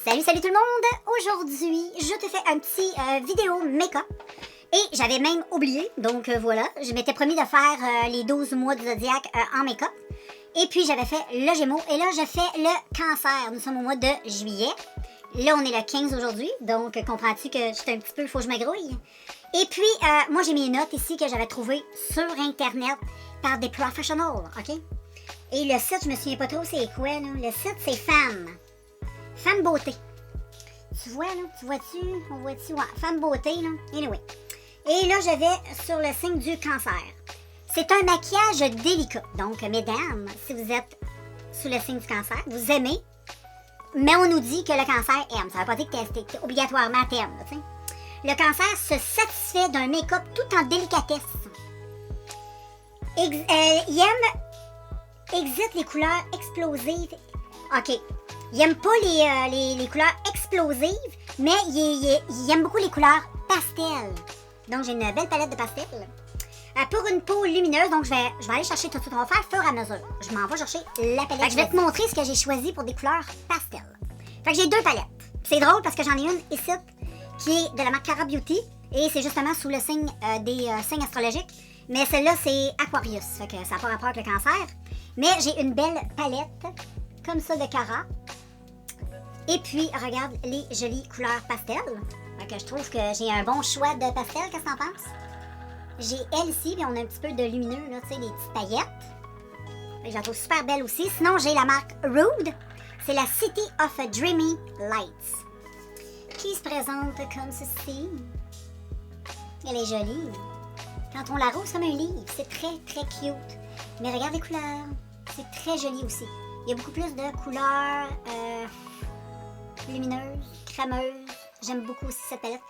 Salut tout le monde! Aujourd'hui, je te fais un petit vidéo make-up. Et j'avais même oublié, donc voilà, je m'étais promis de faire les 12 mois du zodiaque en make-up. Et puis j'avais fait le Gémeaux, et là je fais le Cancer. Nous sommes au mois de juillet. Là on est le 15 aujourd'hui, donc comprends-tu que j'étais un petit peu, il faut que je me grouille. Et puis, moi j'ai mes notes ici que j'avais trouvées sur Internet par des professionnels, ok? Et le site, je me souviens pas trop c'est quoi, là. Le site c'est Femme Beauté. Tu vois, là? Tu vois-tu? On voit-tu? Ouais, Femme Beauté, là. Anyway. Et là, je vais sur le signe du Cancer. C'est un maquillage délicat. Donc, mesdames, si vous êtes sous le signe du Cancer, vous aimez, mais on nous dit que le Cancer aime. Ça veut pas dire que t'es obligatoirement t'aimes, tu sais. Le Cancer se satisfait d'un make-up tout en délicatesse. Il exite les couleurs explosives. OK. Il aime pas les couleurs explosives, mais il aime beaucoup les couleurs pastel. Donc, j'ai une belle palette de pastel. Pour une peau lumineuse, donc je vais aller chercher tout de suite. On va faire fur et à mesure. Je m'en vais chercher la palette. Je vais te montrer ce que j'ai choisi pour des couleurs pastel. Fait que j'ai deux palettes. C'est drôle parce que j'en ai une ici qui est de la marque Cara Beauty. Et c'est justement sous le signe des signes astrologiques. Mais celle-là, c'est Aquarius. Fait que ça n'a pas rapport avec le Cancer. Mais j'ai une belle palette comme ça de Cara. Et puis, regarde les jolies couleurs pastel. Fait que je trouve que j'ai un bon choix de pastel. Qu'est-ce que t'en penses? J'ai elle ici, puis on a un petit peu de lumineux, là, tu sais, les petites paillettes. Fait que je la trouve super belle aussi. Sinon, j'ai la marque Rude. C'est la City of Dreamy Lights. Qui se présente comme ceci. Elle est jolie. Quand on la rose comme un livre, c'est très, très cute. Mais regarde les couleurs. C'est très joli aussi. Il y a beaucoup plus de couleurs lumineuses, crémeuses. J'aime beaucoup aussi cette palette.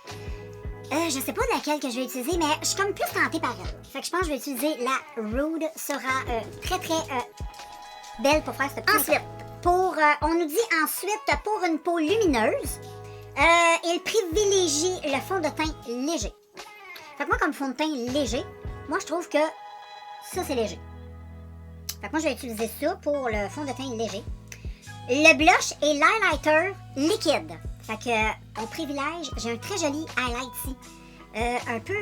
Je sais pas laquelle que je vais utiliser, mais je suis comme plus tentée par elle. Fait que je pense que je vais utiliser la Rude. Sera très, très belle pour faire ce petit. Ensuite, on nous dit ensuite, pour une peau lumineuse, il privilégie le fond de teint léger. Fait que moi, comme fond de teint léger, moi, je trouve que ça, c'est léger. Fait que moi, je vais utiliser ça pour le fond de teint léger. Le blush et l'highlighter liquide. Fait que, on privilège, j'ai un très joli highlight ici. Un peu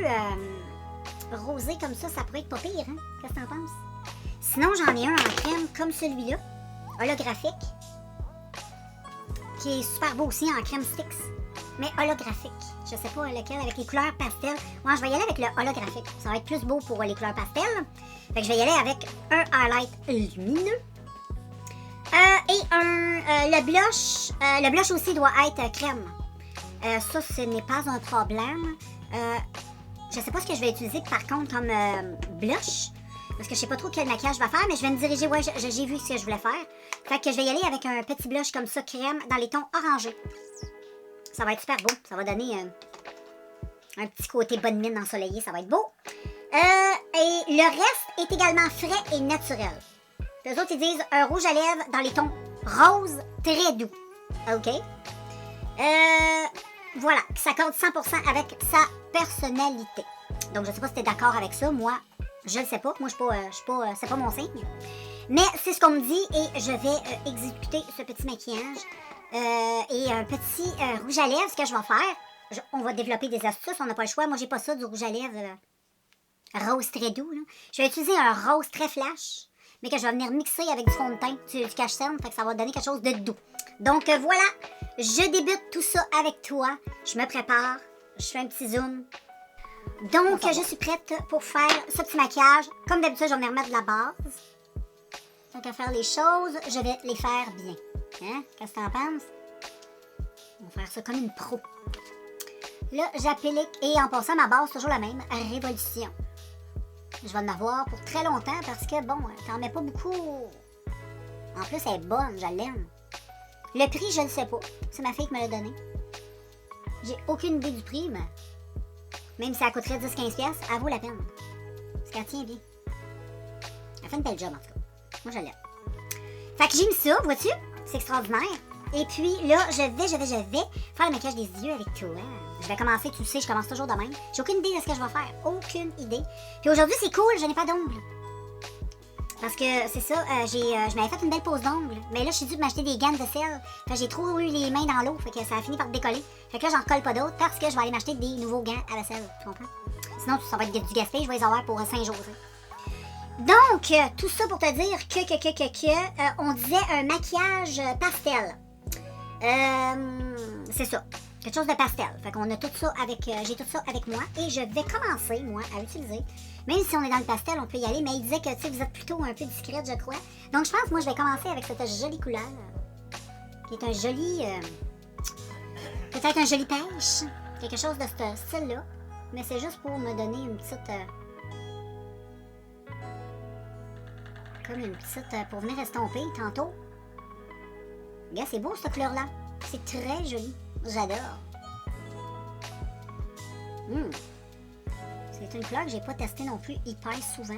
rosé comme ça pourrait être pas pire, hein? Qu'est-ce que t'en penses? Sinon, j'en ai un en crème comme celui-là, holographique, qui est super beau aussi en crème Stix, mais holographique. Je sais pas lequel, avec les couleurs pastel. Moi, je vais y aller avec le holographique. Ça va être plus beau pour les couleurs pastel. Fait que je vais y aller avec un highlight lumineux. Et le blush aussi doit être crème. Ça, ce n'est pas un problème. Je sais pas ce que je vais utiliser par contre comme blush. Parce que je sais pas trop quel maquillage je vais faire, mais je vais me diriger, ouais, j'ai vu ce que je voulais faire. Fait que je vais y aller avec un petit blush comme ça, crème, dans les tons orangés. Ça va être super beau. Ça va donner un petit côté bonne mine ensoleillée, ça va être beau. Et le reste est également frais et naturel. Les autres, ils disent un rouge à lèvres dans les tons rose très doux. OK? Voilà, qui s'accorde 100% avec sa personnalité. Donc, je sais pas si t'es d'accord avec ça. Moi, je le sais pas. Moi, c'est pas mon signe. Mais c'est ce qu'on me dit et je vais exécuter ce petit maquillage. Et un petit rouge à lèvres, ce que je vais faire, on va développer des astuces, on n'a pas le choix. Moi, j'ai pas ça, du rouge à lèvres rose très doux. Là. Je vais utiliser un rose très flash, mais que je vais venir mixer avec du fond de teint, du cache-cerne, fait que ça va donner quelque chose de doux. Donc voilà, je débute tout ça avec toi. Je me prépare, je fais un petit zoom. Donc, je suis prête pour faire ce petit maquillage. Comme d'habitude, je vais venir mettre de la base. Donc, à faire les choses, je vais les faire bien. Hein? Qu'est-ce que t'en penses? On va faire ça comme une pro. Là, j'applique, et en passant, ma base, toujours la même, Révolution. Je vais en avoir pour très longtemps parce que, bon, t'en mets pas beaucoup. En plus, elle est bonne, je l'aime. Le prix, je ne sais pas. C'est ma fille qui me l'a donné. J'ai aucune idée du prix, mais même si ça coûterait 10-15$, elle vaut la peine. Parce qu'elle tient bien. Elle fait une belle job, en tout cas. Moi, je l'aime. Fait que j'ai mis ça, vois-tu? C'est extraordinaire. Et puis là, je vais faire le maquillage des yeux avec toi. Je vais commencer, tu sais, je commence toujours de même. J'ai aucune idée de ce que je vais faire. Aucune idée. Puis aujourd'hui, c'est cool, je n'ai pas d'ongles. Parce que c'est ça, je m'avais fait une belle pose d'ongles. Mais là, je suis due de m'acheter des gants de sel. Fait que j'ai trop eu les mains dans l'eau. Fait que ça a fini par décoller. Fait que là, j'en recolle pas d'autres parce que je vais aller m'acheter des nouveaux gants à la selle. Tu comprends? Sinon, ça va être du gaspillage. Je vais les avoir pour 5 jours. Donc, tout ça pour te dire que on disait un maquillage pastel. C'est ça. Quelque chose de pastel. Fait qu'on a tout ça avec... j'ai tout ça avec moi. Et je vais commencer, moi, à utiliser. Même si on est dans le pastel, on peut y aller. Mais il disait que, tu sais, vous êtes plutôt un peu discrète, je crois. Donc, je pense, moi, je vais commencer avec cette jolie couleur. Qui est un joli... peut-être un joli pêche. Quelque chose de ce style-là. Mais c'est juste pour me donner une petite... comme une petite... pour venir estomper tantôt. Regarde, c'est beau, cette couleur-là. C'est très joli. J'adore. C'est une couleur que j'ai pas testée non plus hyper souvent.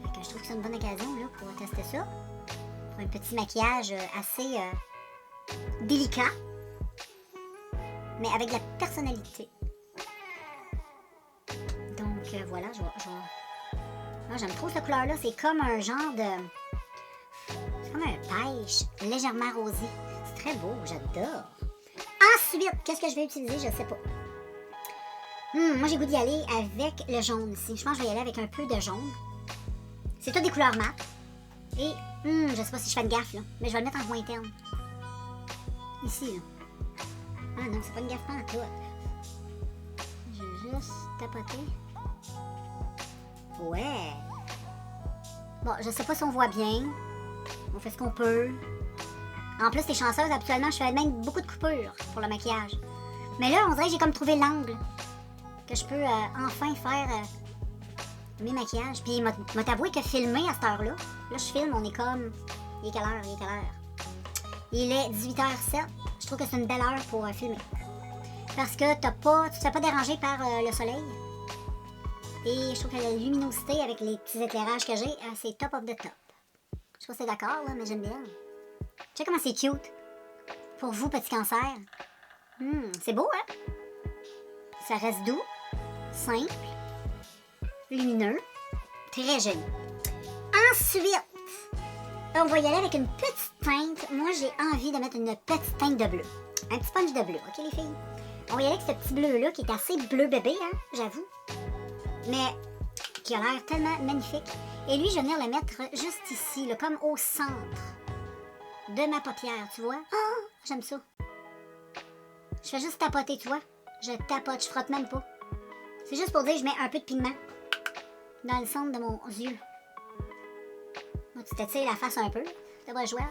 Fait que je trouve que c'est une bonne occasion là, pour tester ça. Pour un petit maquillage assez délicat. Mais avec de la personnalité. Donc voilà, moi, j'aime trop cette couleur-là. C'est comme un genre de... c'est comme un pêche légèrement rosé. C'est très beau, j'adore. Ensuite, qu'est-ce que je vais utiliser? Je sais pas. Moi, j'ai goût d'y aller avec le jaune ici. Je pense que je vais y aller avec un peu de jaune. C'est tout des couleurs mat. Et, je sais pas si je fais une gaffe, là. Mais je vais le mettre en point interne. Ici, là. Ah non, c'est pas une gaffe en tout. Je vais juste tapoter. Ouais. Bon, je sais pas si on voit bien. On fait ce qu'on peut. En plus, t'es chanceuse, habituellement, je fais même beaucoup de coupures pour le maquillage. Mais là, on dirait que j'ai comme trouvé l'angle que je peux enfin faire mes maquillages. Puis, m'a t'avoué que filmer à cette heure-là, là, je filme, on est comme... Il est quelle heure? Il est quelle heure? Il est 18h07. Je trouve que c'est une belle heure pour filmer. Parce que tu te fais pas déranger par le soleil. Et je trouve que la luminosité avec les petits éclairages que j'ai, c'est top of the top. Je sais pas si t'es d'accord, là, mais j'aime bien. Tu sais comment c'est cute? Pour vous, petit cancer. C'est beau, hein? Ça reste doux, simple, lumineux, très joli. Ensuite, on va y aller avec une petite teinte. Moi, j'ai envie de mettre une petite teinte de bleu. Un petit punch de bleu, ok les filles? On va y aller avec ce petit bleu-là qui est assez bleu bébé, hein, j'avoue. Mais qui a l'air tellement magnifique. Et lui, je vais venir le mettre juste ici, là, comme au centre de ma paupière, tu vois? Oh, j'aime ça. Je fais juste tapoter, tu vois? Je tapote, je frotte même pas. C'est juste pour dire que je mets un peu de pigment dans le centre de mon yeux. Moi, tu t'étires la face un peu. Ça va jouer.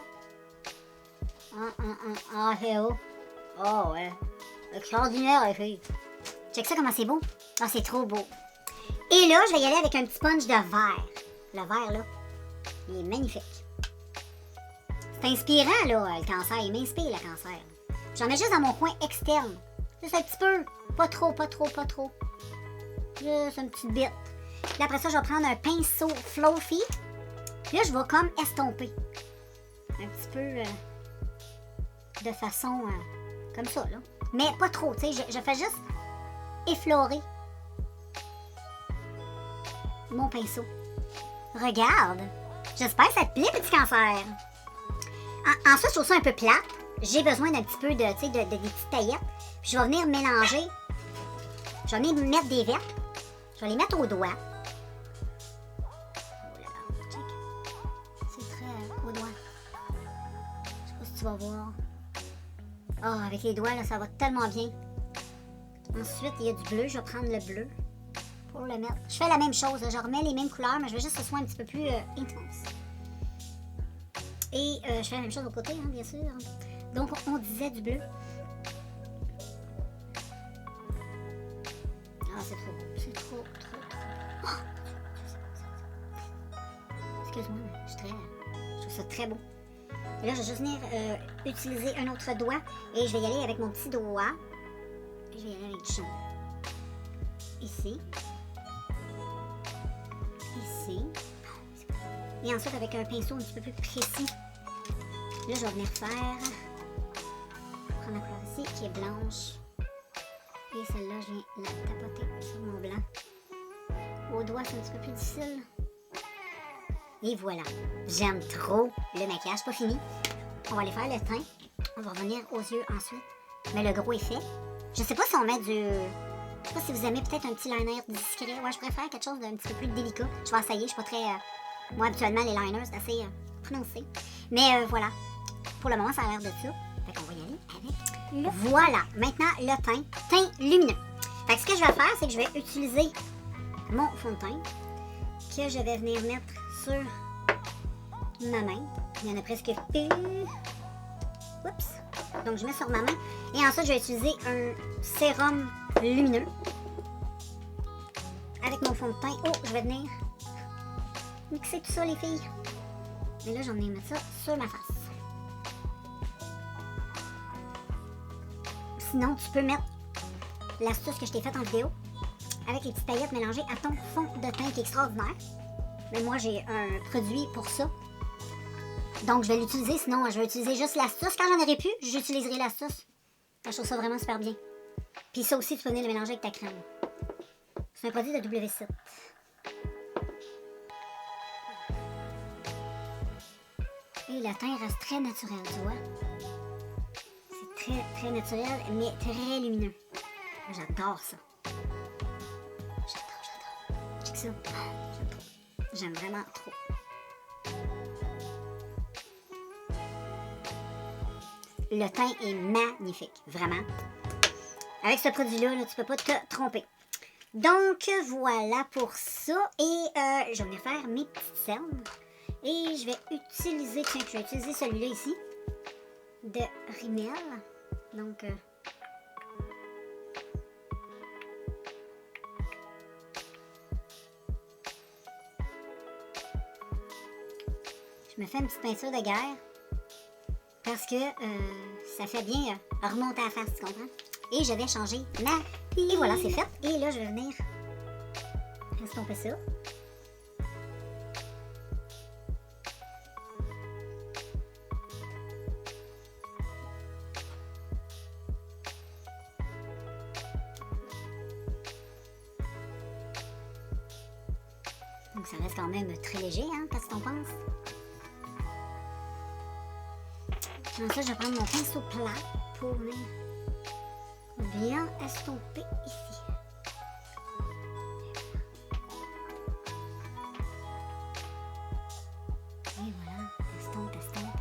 Ah, c'est beau. Oh, ouais. Extraordinaire, les filles. Check ça, comment c'est beau. Ah, c'est trop beau. Et là, je vais y aller avec un petit punch de vert. Le vert, là, il est magnifique. C'est inspirant, là, le cancer. Il m'inspire, le cancer. J'en mets juste dans mon coin externe. Juste un petit peu. Pas trop, pas trop, pas trop. Juste une petite bite. Puis après ça, je vais prendre un pinceau fluffy. Puis là, je vais comme estomper. Un petit peu de façon comme ça, là. Mais pas trop, tu sais. Je fais juste effleurer mon pinceau. Regarde. J'espère que ça te plaît, petit cancer. Ensuite, je trouve ça un peu plate. J'ai besoin d'un petit peu de, tu sais, des petites taillettes. Puis je vais venir mélanger. Je vais venir mettre des verres. Je vais les mettre au doigt. Oh là là, check. C'est très au doigt. Je sais pas si tu vas voir. Oh, avec les doigts, là, ça va tellement bien. Ensuite, il y a du bleu. Je vais prendre le bleu pour le mettre. Je fais la même chose. Je remets les mêmes couleurs, mais je veux juste que ce soit un petit peu plus intense. Et je fais la même chose au côté, hein, bien sûr. Donc, on disait du bleu. Ah, c'est trop beau. C'est trop. Oh! Excuse-moi, mais je trouve ça très beau. Et là, je vais juste venir utiliser un autre doigt. Et je vais y aller avec mon petit doigt. Et je vais y aller avec du jaune. Ici. Ici. Et ensuite, avec un pinceau un petit peu plus précis. Là, je vais venir faire... prendre la couleur ici, qui est blanche. Et celle-là, je viens la tapoter sur mon blanc. Au doigt, c'est un petit peu plus difficile. Et voilà. J'aime trop le maquillage. Pas fini. On va aller faire le teint. On va revenir aux yeux ensuite. Mais le gros est fait. Je sais pas si on met du... Je sais pas si vous aimez peut-être un petit liner discret. Ouais, je préfère quelque chose d'un petit peu plus délicat. Je vais essayer. Je suis pas très... Moi, habituellement, les liners, c'est assez prononcé. Mais voilà. Pour le moment, ça a l'air de ça. Fait qu'on va y aller avec le... Voilà. Maintenant, le teint. Teint lumineux. Fait que ce que je vais faire, c'est que je vais utiliser mon fond de teint que je vais venir mettre sur ma main. Il y en a presque plus. Oups. Donc, je mets sur ma main. Et ensuite, je vais utiliser un sérum lumineux avec mon fond de teint. Oh, je vais venir mixer tout ça, les filles. Et là, j'en ai mis ça sur ma face. Sinon, tu peux mettre l'astuce que je t'ai faite en vidéo avec les petites paillettes mélangées à ton fond de teint qui est extraordinaire. Mais moi, j'ai un produit pour ça. Donc, je vais l'utiliser. Sinon, je vais utiliser juste l'astuce. Quand j'en aurai plus, j'utiliserai l'astuce. Je trouve ça vraiment super bien. Puis ça aussi, tu peux venir le mélanger avec ta crème. C'est un produit de W7. Et le teint reste très naturel, tu vois. C'est très, très naturel, mais très lumineux. J'adore ça. J'adore. Check ça. J'aime trop. J'aime vraiment trop. Le teint est magnifique, vraiment. Avec ce produit-là, là, tu peux pas te tromper. Donc, voilà pour ça. Et je vais venir faire mes petites cernes. Et je vais utiliser, tiens, je vais utiliser celui-là ici, de Rimmel. Donc, je me fais une petite peinture de guerre. Parce que ça fait bien remonter à la face, tu comprends? Et je vais changer ma... Et voilà, c'est fait. Et là, je vais venir estomper ça. Donc ça reste quand même très léger, hein, qu'est-ce que t'en penses? Ensuite, je vais prendre mon pinceau plat pour venir bien estomper ici. Et voilà, estompe, estompe.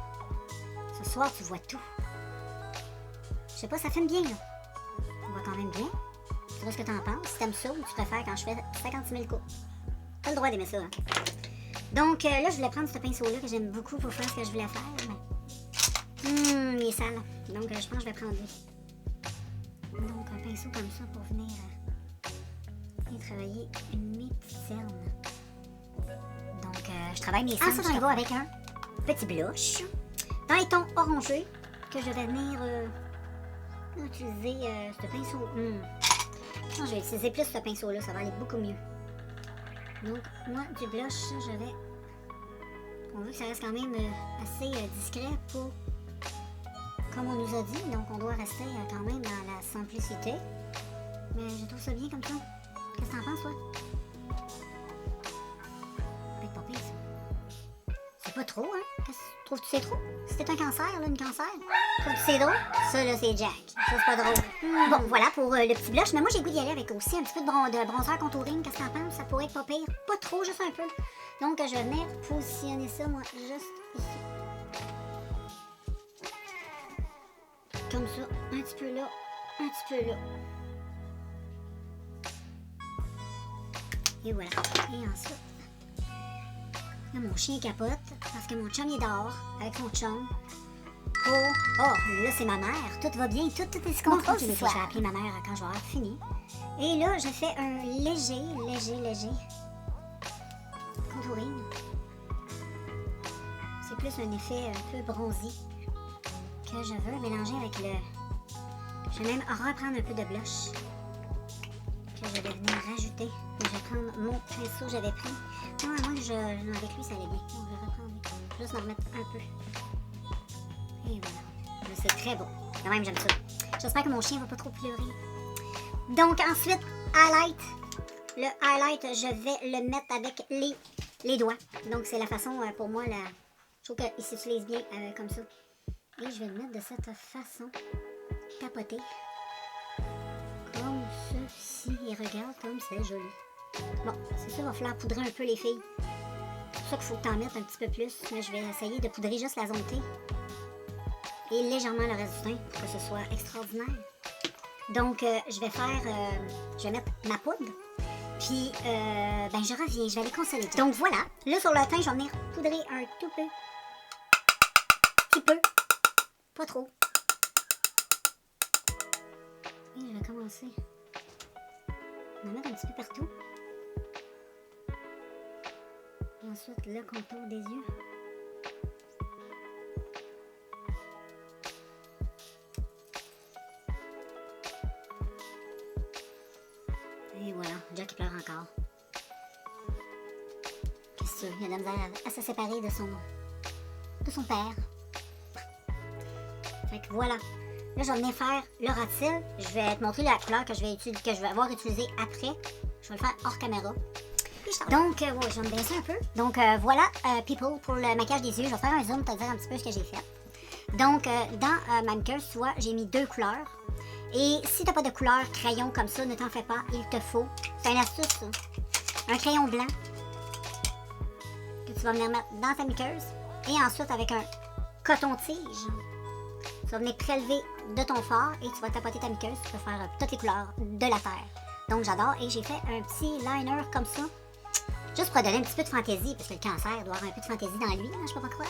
Ce soir, tu vois tout. Je sais pas, ça filme bien, là. On voit quand même bien. Tu vois ce que t'en penses? Si t'aimes ça ou tu préfères quand je fais 56 000 coups. T'as le droit d'aimer ça, hein? Donc là, je voulais prendre ce pinceau-là que j'aime beaucoup pour faire ce que je voulais faire. Mais... il est sale. Donc, je pense que je vais prendre lui. Donc, un pinceau comme ça pour venir travailler mes petites cernes. Donc, je travaille mes cernes. Ensuite, on y va avec un petit blush dans les tons orangés que je vais venir utiliser ce pinceau. Non, je vais utiliser plus ce pinceau-là. Ça va aller beaucoup mieux. Donc, moi, du blush, je vais... On veut que ça reste quand même assez discret pour... Comme on nous a dit, donc on doit rester quand même dans la simplicité. Mais je trouve ça bien comme ça. Qu'est-ce que t'en penses, toi? Peut-être pas pire, ça. C'est pas trop, hein? Trouves-tu que c'est trop? Si t'es un cancer, là, une cancer, trouves-tu que c'est drôle? Ça, là, c'est Jack. Ça, c'est pas drôle. Bon, voilà pour le petit blush. Mais moi, j'ai le goût d'y aller avec aussi un petit peu de bronzer contouring. Qu'est-ce que t'en penses? Ça pourrait être pas pire. Pas trop, juste un peu. Donc, je vais venir positionner ça, moi, juste ici. Comme ça, un petit peu là, un petit peu là. Et voilà. Et ensuite, là, mon chien capote parce que mon chum est dehors avec son chum. Oh, là, c'est ma mère. Tout va bien, tout est ce qu'on trouve. Je vais appeler ma mère quand je vais avoir fini. Et là, je fais un léger contouring. C'est plus un effet un peu bronzy que je veux mélanger avec le... Je vais même reprendre un peu de blush que je vais venir rajouter. Je vais prendre mon pinceau que j'avais pris. Non, moi, avec lui, ça allait bien. Donc, je vais reprendre. Je vais juste en remettre un peu. Et voilà. C'est très beau. Quand même, j'aime ça. J'espère que mon chien ne va pas trop pleurer. Donc, ensuite, highlight. Le highlight, je vais le mettre avec les les doigts. Donc, c'est la façon, pour moi, je trouve qu'il s'utilise bien comme ça. Et je vais le mettre de cette façon. Tapoter. Comme ceci. Et regarde comme c'est joli. Bon, c'est ça, il va falloir poudrer un peu les filles. C'est pour ça qu'il faut que tu en mettes un petit peu plus. Mais je vais essayer de poudrer juste la zone T. Et légèrement le reste du teint pour que ce soit extraordinaire. Donc, je vais mettre ma poudre. Puis, je reviens, je vais aller consoler. Donc voilà, là sur le teint, je vais venir poudrer un tout peu. Petit peu. Pas trop. Et je vais commencer. On va mettre un petit peu partout. Et ensuite, le contour des yeux. Et voilà, Jack pleure encore. Qu'est-ce que il a de la misère à se séparer de son père. Fait que voilà. Là, je vais venir faire le rat-cils. Je vais te montrer la couleur que je vais avoir utilisée après. Je vais le faire hors caméra. Donc, ouais, je vais me baisser un peu. Donc, voilà, people, pour le maquillage des yeux. Je vais faire un zoom pour te dire un petit peu ce que j'ai fait. Donc, dans ma muqueuse, tu vois, j'ai mis 2 couleurs. Et si t'as pas de couleur crayon comme ça, ne t'en fais pas, il te faut. C'est une astuce, ça. Un crayon blanc que tu vas venir mettre dans ta muqueuse. Et ensuite, avec un coton-tige, tu vas venir prélever de ton fard et tu vas tapoter ta muqueuse. Tu peux faire toutes les couleurs de la terre. Donc, j'adore. Et j'ai fait un petit liner comme ça. Juste pour donner un petit peu de fantaisie, parce que le cancer doit avoir un peu de fantaisie dans lui, hein, je peux pas croire.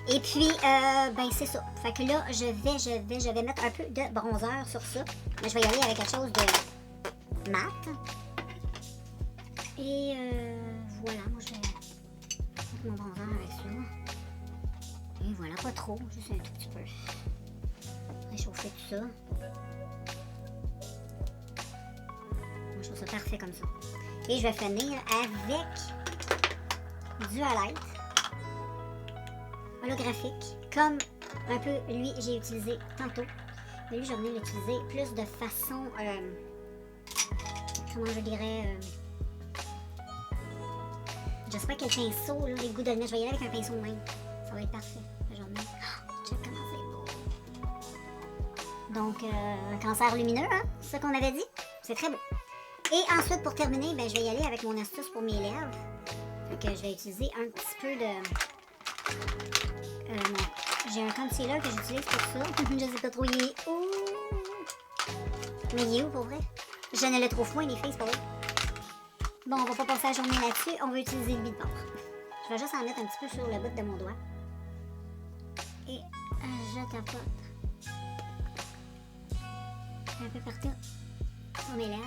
Et puis, c'est ça. Fait que là, je vais mettre un peu de bronzer sur ça. Mais je vais y aller avec quelque chose de mat. Et voilà, moi je vais mettre mon bronzer avec ça. Et voilà, pas trop, juste un tout petit peu. Réchauffer tout ça. Moi, je trouve ça parfait comme ça. Et je vais finir avec du highlight holographique, comme un peu lui j'ai utilisé tantôt. Mais lui, je vais venir l'utiliser plus de façon, comment je dirais, je sais pas quel pinceau, là, les goûts de nez, je vais y aller avec un pinceau de même. Ça va être parfait. Je vais venir, check comment c'est beau. Donc, un cancer lumineux, hein, c'est ce qu'on avait dit. C'est très beau. Et ensuite, pour terminer, je vais y aller avec mon astuce pour mes lèvres. Fait que je vais utiliser un petit peu de... j'ai un concealer que j'utilise pour ça. Je sais pas trop, il est où? Mais il est où pour vrai? Je ne le trouve point, les filles, c'est pas vrai. Bon, on va pas passer la journée là-dessus. On va utiliser le bit de je vais juste en mettre un petit peu sur le bout de mon doigt. Et je tapote un peu partout sur mes lèvres.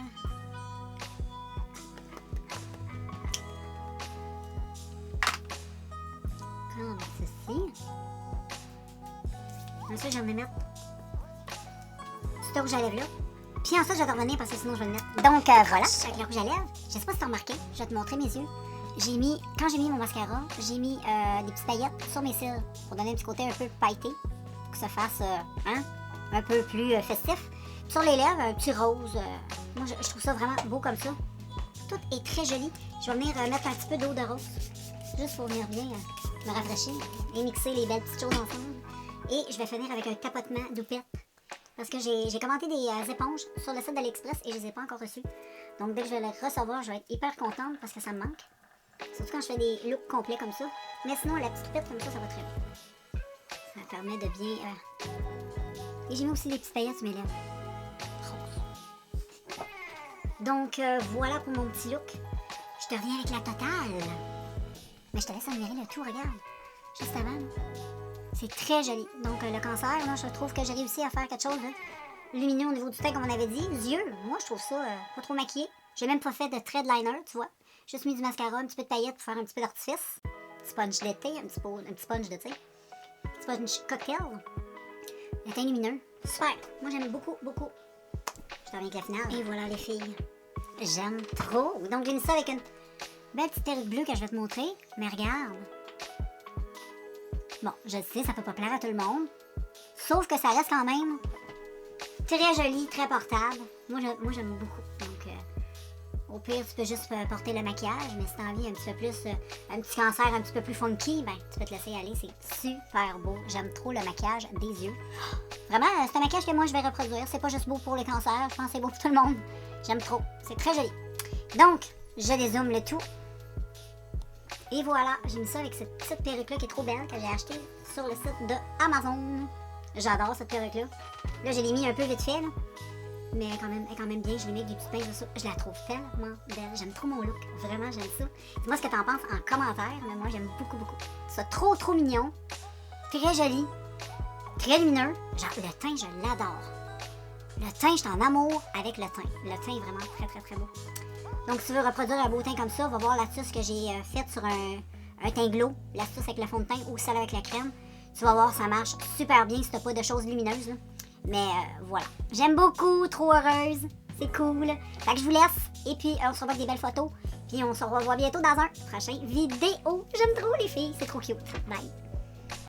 Comme ceci. Ensuite, je vais me mettre ce rouge à lèvres là. Puis ensuite, je vais te revenir parce que sinon, je vais le mettre. Donc, voilà, avec le rouge à lèvres. Je sais pas si t'as remarqué, je vais te montrer mes yeux. Quand j'ai mis mon mascara, j'ai mis des petites paillettes sur mes cils pour donner un petit côté un peu pailleté, pour que ça fasse un peu plus festif. Puis sur les lèvres, un petit rose. Moi, je trouve ça vraiment beau comme ça. Tout est très joli. Je vais venir mettre un petit peu d'eau de rose, juste pour venir bien me rafraîchir et mixer les belles petites choses ensemble. Et je vais finir avec un tapotement d'oupette. Parce que j'ai commandé des éponges sur le site d'AliExpress et je les ai pas encore reçues. Donc dès que je vais les recevoir, je vais être hyper contente parce que ça me manque. Surtout quand je fais des looks complets comme ça. Mais sinon, la petite pette comme ça va très bien. Ça permet de bien... Et j'ai mis aussi des petites paillettes sur mes lèvres. Rose. Donc voilà pour mon petit look. Je te reviens avec la totale. Mais je te laisse admirer le tout, regarde. Juste avant. C'est très joli. Donc, le cancer, moi, je trouve que j'ai réussi à faire quelque chose de lumineux au niveau du teint, comme on avait dit. Les yeux, moi, je trouve ça pas trop maquillé. J'ai même pas fait de trait de liner, tu vois. Juste mis du mascara, un petit peu de paillettes pour faire un petit peu d'artifice. Sponge d'été, un petit sponge de thé. Sponge cocktail. Le teint lumineux. Super. Moi, j'aime beaucoup, beaucoup. Je te reviens avec la finale. Et voilà, les filles. J'aime trop. Donc, j'ai mis ça avec une belle petite perruque bleue que je vais te montrer. Mais regarde. Bon, je sais, ça peut pas plaire à tout le monde. Sauf que ça reste quand même très joli, très portable. Moi j'aime beaucoup. Donc, Au pire, tu peux juste porter le maquillage, mais si t'as envie un petit peu plus, un petit cancer un petit peu plus funky, ben, tu peux te laisser aller. C'est super beau. J'aime trop le maquillage des yeux. Vraiment, c'est un maquillage que moi, je vais reproduire. C'est pas juste beau pour les cancers. Je pense que c'est beau pour tout le monde. J'aime trop. C'est très joli. Donc, je dézoome le tout. Et voilà, j'ai mis ça avec cette petite perruque-là qui est trop belle, que j'ai achetée sur le site de Amazon. J'adore cette perruque-là. Là, je l'ai mis un peu vite fait, là. Mais elle est quand même bien. Je l'ai mis avec des petites pinces dessus. Je la trouve tellement belle. J'aime trop mon look. Vraiment, j'aime ça. Dis-moi ce que t'en penses en commentaire. Mais moi, j'aime beaucoup, beaucoup. C'est trop, trop mignon. Très joli. Très lumineux. Genre, le teint, je l'adore. Le teint, je suis en amour avec le teint. Le teint est vraiment très, très, très beau. Donc, si tu veux reproduire un beau teint comme ça, va voir l'astuce que j'ai faite sur un teint glow. L'astuce avec le fond de teint ou celle avec la crème. Tu vas voir, ça marche super bien si t'as pas de choses lumineuses, là. Mais voilà. J'aime beaucoup, trop heureuse. C'est cool. Fait que je vous laisse. Et puis, on se revoit avec des belles photos. Puis, on se revoit bientôt dans un prochain vidéo. J'aime trop les filles. C'est trop cute. Bye.